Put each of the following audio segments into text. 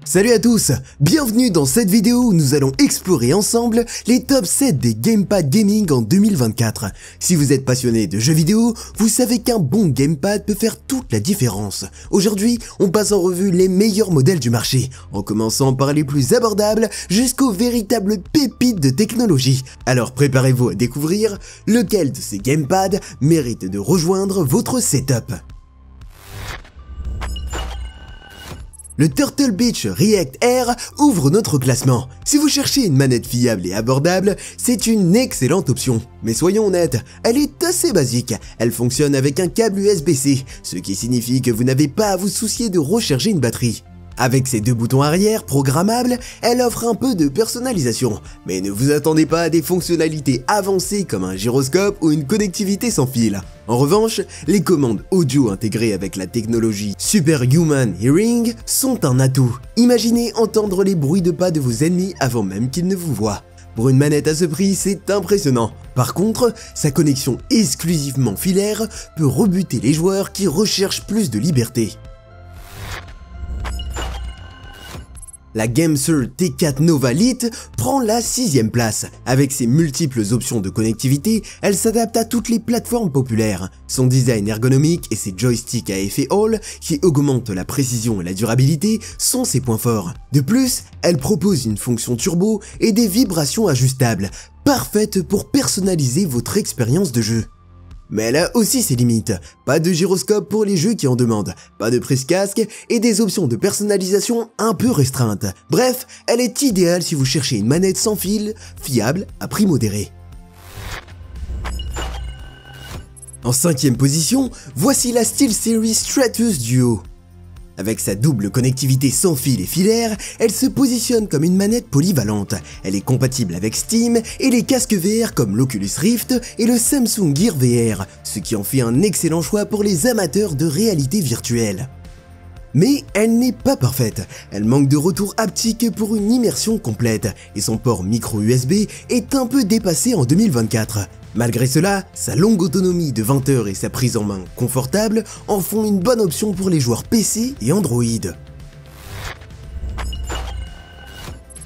Salut à tous, bienvenue dans cette vidéo où nous allons explorer ensemble les top 7 des gamepads gaming en 2024. Si vous êtes passionné de jeux vidéo, vous savez qu'un bon gamepad peut faire toute la différence. Aujourd'hui, on passe en revue les meilleurs modèles du marché, en commençant par les plus abordables jusqu'aux véritables pépites de technologie. Alors préparez-vous à découvrir lequel de ces gamepads mérite de rejoindre votre setup. Le Turtle Beach React Air ouvre notre classement. Si vous cherchez une manette fiable et abordable, c'est une excellente option. Mais soyons honnêtes, elle est assez basique. Elle fonctionne avec un câble USB-C, ce qui signifie que vous n'avez pas à vous soucier de recharger une batterie. Avec ses deux boutons arrière programmables, elle offre un peu de personnalisation, mais ne vous attendez pas à des fonctionnalités avancées comme un gyroscope ou une connectivité sans fil. En revanche, les commandes audio intégrées avec la technologie Superhuman Hearing sont un atout. Imaginez entendre les bruits de pas de vos ennemis avant même qu'ils ne vous voient. Pour une manette à ce prix, c'est impressionnant. Par contre, sa connexion exclusivement filaire peut rebuter les joueurs qui recherchent plus de liberté. La Gameser T4 Nova Lite prend la 6e place. Avec ses multiples options de connectivité, elle s'adapte à toutes les plateformes populaires. Son design ergonomique et ses joysticks à effet Hall, qui augmentent la précision et la durabilité, sont ses points forts. De plus, elle propose une fonction turbo et des vibrations ajustables, parfaites pour personnaliser votre expérience de jeu. Mais elle a aussi ses limites, pas de gyroscope pour les jeux qui en demandent, pas de prise-casque et des options de personnalisation un peu restreintes. Bref, elle est idéale si vous cherchez une manette sans fil, fiable à prix modéré. En 5e position, voici la SteelSeries Stratus Duo. Avec sa double connectivité sans fil et filaire, elle se positionne comme une manette polyvalente. Elle est compatible avec Steam et les casques VR comme l'Oculus Rift et le Samsung Gear VR, ce qui en fait un excellent choix pour les amateurs de réalité virtuelle. Mais elle n'est pas parfaite, elle manque de retour haptique pour une immersion complète, et son port micro USB est un peu dépassé en 2024. Malgré cela, sa longue autonomie de 20 heures et sa prise en main confortable en font une bonne option pour les joueurs PC et Android.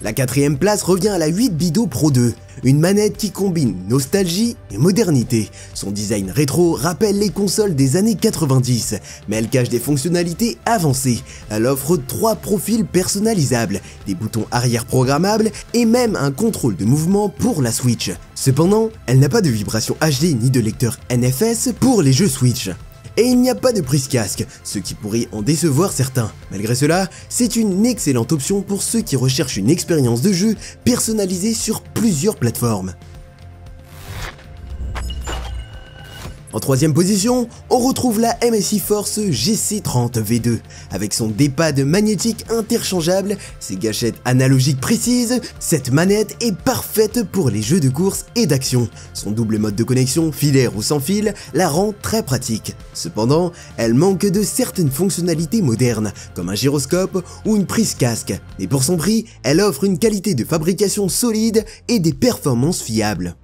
La 4e place revient à la 8BIDO Pro 2, une manette qui combine nostalgie et modernité. Son design rétro rappelle les consoles des années 90, mais elle cache des fonctionnalités avancées. Elle offre 3 profils personnalisables, des boutons arrière programmables et même un contrôle de mouvement pour la Switch. Cependant, elle n'a pas de vibration HD ni de lecteur NFS pour les jeux Switch. Et il n'y a pas de prise casque, ce qui pourrait en décevoir certains. Malgré cela, c'est une excellente option pour ceux qui recherchent une expérience de jeu personnalisée sur plusieurs plateformes. En 3e position, on retrouve la MSI Force GC30 V2. Avec son D-pad magnétique interchangeable, ses gâchettes analogiques précises, cette manette est parfaite pour les jeux de course et d'action. Son double mode de connexion, filaire ou sans fil, la rend très pratique. Cependant, elle manque de certaines fonctionnalités modernes, comme un gyroscope ou une prise casque. Et pour son prix, elle offre une qualité de fabrication solide et des performances fiables.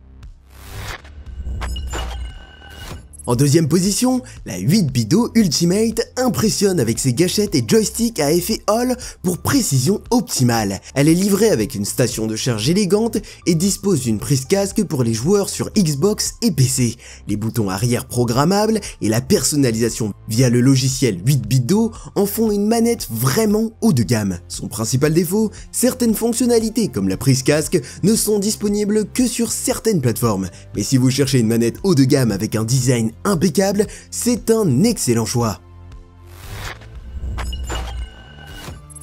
En 2e position, la 8BIDO Ultimate impressionne avec ses gâchettes et joysticks à effet Hall pour précision optimale. Elle est livrée avec une station de charge élégante et dispose d'une prise casque pour les joueurs sur Xbox et PC. Les boutons arrière programmables et la personnalisation via le logiciel 8BIDO en font une manette vraiment haut de gamme. Son principal défaut, certaines fonctionnalités comme la prise casque ne sont disponibles que sur certaines plateformes. Mais si vous cherchez une manette haut de gamme avec un design impeccable, c'est un excellent choix.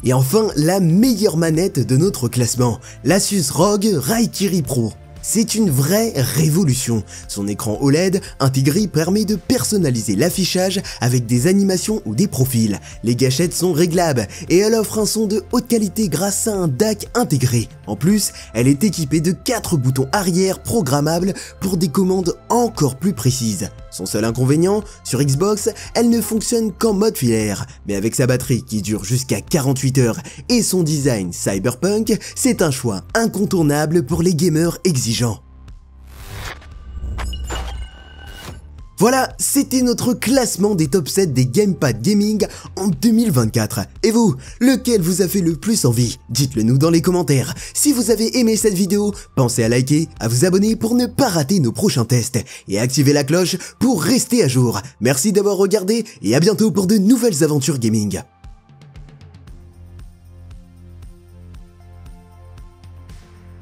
Et enfin, la meilleure manette de notre classement, l'Asus ROG Raikiri Pro. C'est une vraie révolution. Son écran OLED intégré permet de personnaliser l'affichage avec des animations ou des profils. Les gâchettes sont réglables et elle offre un son de haute qualité grâce à un DAC intégré. En plus, elle est équipée de 4 boutons arrière programmables pour des commandes encore plus précises. Son seul inconvénient, sur Xbox, elle ne fonctionne qu'en mode filaire, mais avec sa batterie qui dure jusqu'à 48 heures et son design cyberpunk, c'est un choix incontournable pour les gamers exigeants. Voilà, c'était notre classement des top 7 des gamepads gaming en 2024. Et vous, lequel vous a fait le plus envie? Dites-le nous dans les commentaires. Si vous avez aimé cette vidéo, pensez à liker, à vous abonner pour ne pas rater nos prochains tests et activer la cloche pour rester à jour. Merci d'avoir regardé et à bientôt pour de nouvelles aventures gaming.